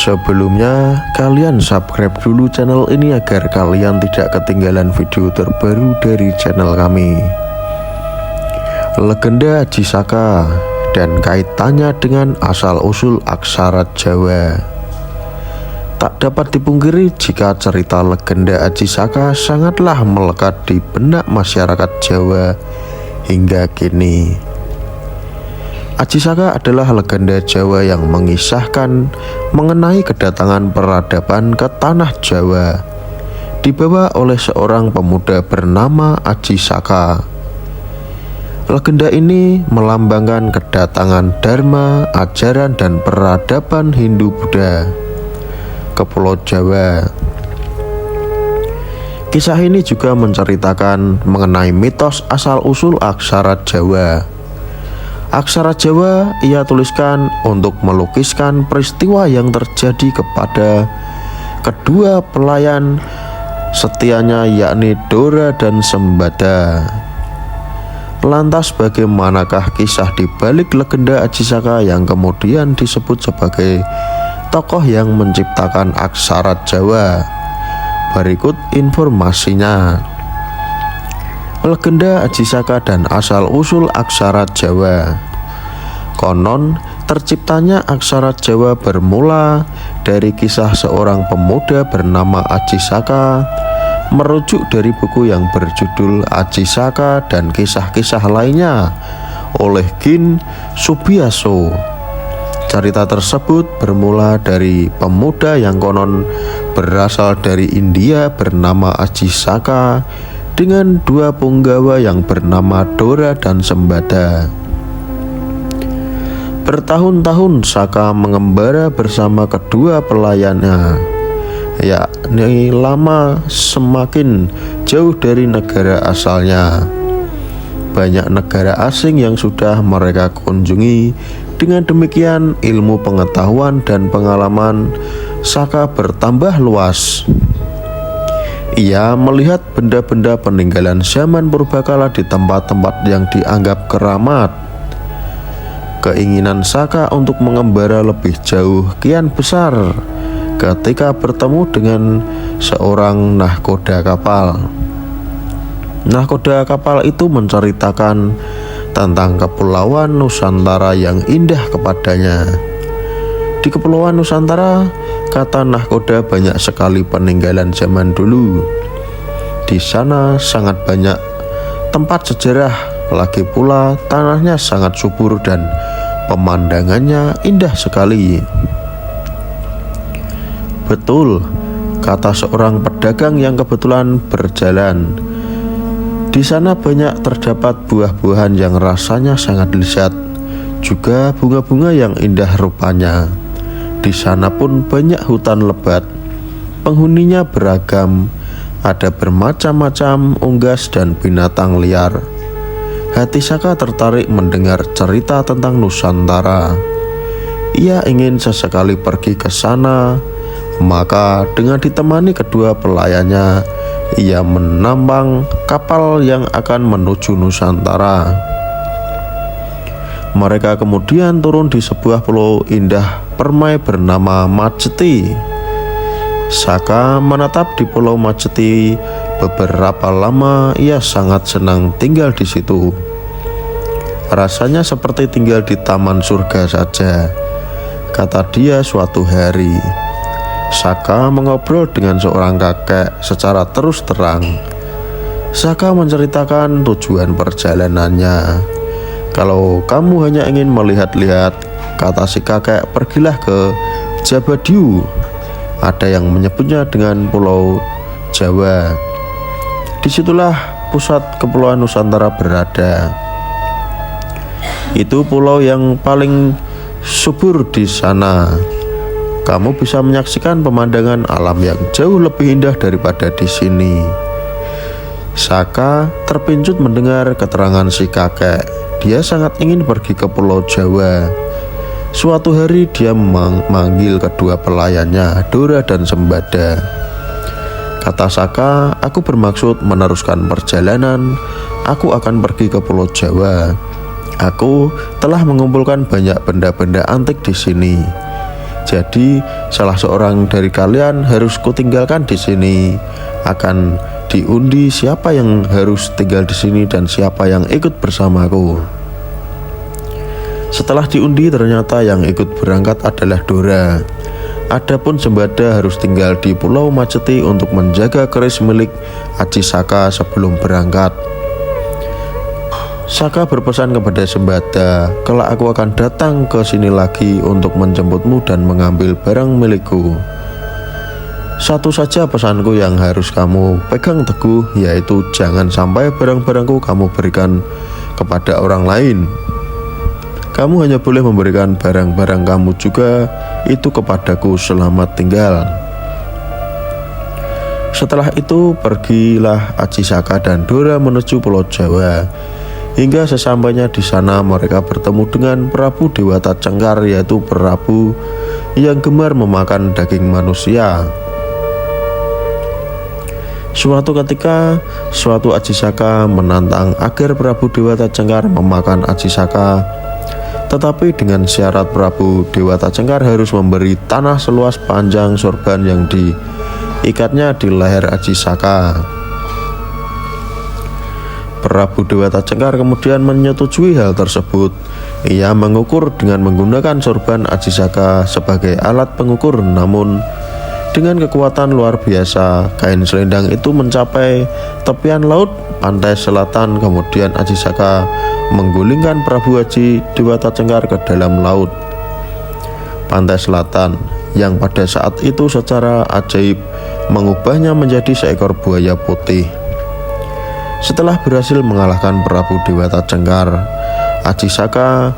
Sebelumnya, kalian subscribe dulu channel ini agar kalian tidak ketinggalan video terbaru dari channel kami. Legenda Aji Saka dan kaitannya dengan asal-usul aksara Jawa. Tak dapat dipungkiri jika cerita legenda Aji Saka sangatlah melekat di benak masyarakat Jawa hingga kini. Aji Saka adalah legenda Jawa yang mengisahkan mengenai kedatangan peradaban ke tanah Jawa, dibawa oleh seorang pemuda bernama Aji Saka. Legenda ini melambangkan kedatangan Dharma, ajaran dan peradaban Hindu-Buddha ke Pulau Jawa. Kisah ini juga menceritakan mengenai mitos asal-usul aksara Jawa. Aksara Jawa ia tuliskan untuk melukiskan peristiwa yang terjadi kepada kedua pelayan setianya, yakni Dora dan Sembada. Lantas bagaimanakah kisah di balik legenda Aji Saka yang kemudian disebut sebagai tokoh yang menciptakan aksara Jawa? Berikut informasinya. Legenda Aji Saka dan asal-usul aksara Jawa. Konon terciptanya aksara Jawa bermula dari kisah seorang pemuda bernama Aji Saka, merujuk dari buku yang berjudul Aji Saka dan kisah-kisah lainnya oleh Gin Subiaso. Cerita tersebut bermula dari pemuda yang konon berasal dari India bernama Aji Saka dengan dua punggawa yang bernama Dora dan Sembada. Bertahun-tahun Saka mengembara bersama kedua pelayannya, yakni lama semakin jauh dari negara asalnya. Banyak negara asing yang sudah mereka kunjungi. Dengan demikian ilmu pengetahuan dan pengalaman Saka bertambah luas. Ia melihat benda-benda peninggalan zaman purbakala di tempat-tempat yang dianggap keramat. Keinginan Saka untuk mengembara lebih jauh kian besar ketika bertemu dengan seorang nahkoda kapal. Nahkoda kapal itu menceritakan tentang kepulauan Nusantara yang indah kepadanya. Di kepulauan Nusantara, kata nahkoda, banyak sekali peninggalan zaman dulu. Di sana sangat banyak tempat sejarah, lagi pula tanahnya sangat subur dan pemandangannya indah sekali. Betul, kata seorang pedagang yang kebetulan berjalan. Di sana banyak terdapat buah-buahan yang rasanya sangat lezat, juga bunga-bunga yang indah rupanya. Di sana pun banyak hutan lebat, penghuninya beragam, ada bermacam-macam unggas dan binatang liar. Hati Saka tertarik mendengar cerita tentang Nusantara. Ia ingin sesekali pergi ke sana. Maka dengan ditemani kedua pelayannya, ia menambang kapal yang akan menuju Nusantara. Mereka kemudian turun di sebuah pulau indah permai bernama Majeti. Saka menetap di Pulau Majeti beberapa lama. Ia sangat senang tinggal di situ. Rasanya seperti tinggal di taman surga saja, kata dia suatu hari. Saka mengobrol dengan seorang kakek secara terus terang. Saka menceritakan tujuan perjalanannya. Kalau kamu hanya ingin melihat-lihat, kata si kakek, pergilah ke Jabadiu. Ada yang menyebutnya dengan Pulau Jawa. Disitulah pusat kepulauan Nusantara berada. Itu pulau yang paling subur di sana. Kamu bisa menyaksikan pemandangan alam yang jauh lebih indah daripada di sini. Saka terpincut mendengar keterangan si kakek. Dia sangat ingin pergi ke Pulau Jawa. Suatu hari dia memanggil kedua pelayannya, Dora dan Sembada. Kata Saka, aku bermaksud meneruskan perjalanan. Aku akan pergi ke Pulau Jawa. Aku telah mengumpulkan banyak benda-benda antik di sini. Jadi, salah seorang dari kalian harus kutinggalkan di sini. Akan diundi siapa yang harus tinggal di sini dan siapa yang ikut bersamaku. Setelah diundi, ternyata yang ikut berangkat adalah Dora. Adapun Sembada harus tinggal di Pulau Majeti untuk menjaga keris milik Aji Saka sebelum berangkat. Saka berpesan kepada Sembada, "Kelak aku akan datang ke sini lagi untuk menjemputmu dan mengambil barang milikku. Satu saja pesanku yang harus kamu pegang teguh, yaitu jangan sampai barang-barangku kamu berikan kepada orang lain. Kamu hanya boleh memberikan barang-barang kamu juga itu kepadaku. Selamat tinggal." Setelah itu pergilah Aji Saka dan Dora menuju Pulau Jawa. Hingga sesampainya di sana mereka bertemu dengan Prabu Dewata Cengkar, yaitu Prabu yang gemar memakan daging manusia. Suatu ketika, Aji Saka menantang agar Prabu Dewata Cengkar memakan Aji Saka, tetapi dengan syarat Prabu Dewata Cengkar harus memberi tanah seluas panjang sorban yang diikatnya di leher Aji Saka. Prabu Dewata Cengkar kemudian menyetujui hal tersebut. Ia mengukur dengan menggunakan sorban Aji Saka sebagai alat pengukur, namun dengan kekuatan luar biasa, kain selendang itu mencapai tepian laut pantai selatan. Kemudian Aji Saka menggulingkan Prabu Aji Dewata Cengkar ke dalam laut pantai selatan, yang pada saat itu secara ajaib mengubahnya menjadi seekor buaya putih. Setelah berhasil mengalahkan Prabu Dewata Cengkar, Aji Saka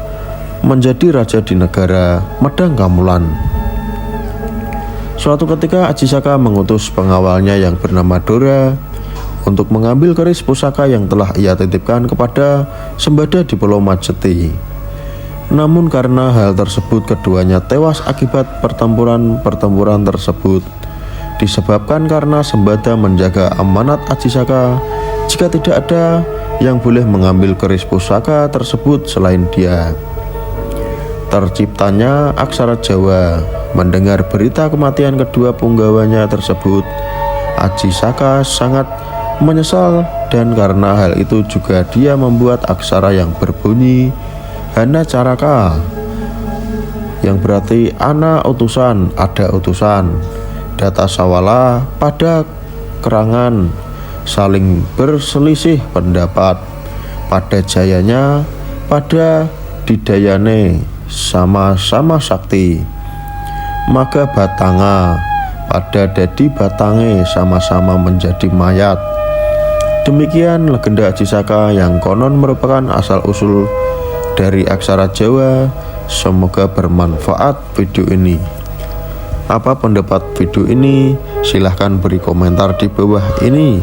menjadi raja di negara Medang Kamulan. Suatu ketika Aji Saka mengutus pengawalnya yang bernama Dora untuk mengambil keris pusaka yang telah ia titipkan kepada Sembada di Pulau Majeti. Namun karena hal tersebut keduanya tewas akibat pertempuran tersebut, disebabkan karena Sembada menjaga amanat Aji Saka jika tidak ada yang boleh mengambil keris pusaka tersebut selain dia. Terciptanya aksara Jawa. Mendengar berita kematian kedua punggawanya tersebut, Aji Saka sangat menyesal, dan karena hal itu juga dia membuat aksara yang berbunyi Hana Caraka, yang berarti ana utusan, ada utusan, data sawala, pada kerangan, saling berselisih pendapat, pada jayanya, pada didayane, sama-sama sakti, maka batanga, pada dadi batange, sama-sama menjadi mayat. Demikian legenda Aji Saka yang konon merupakan asal-usul dari aksara Jawa. Semoga bermanfaat video ini. Apa pendapat video ini? Silahkan beri komentar di bawah ini.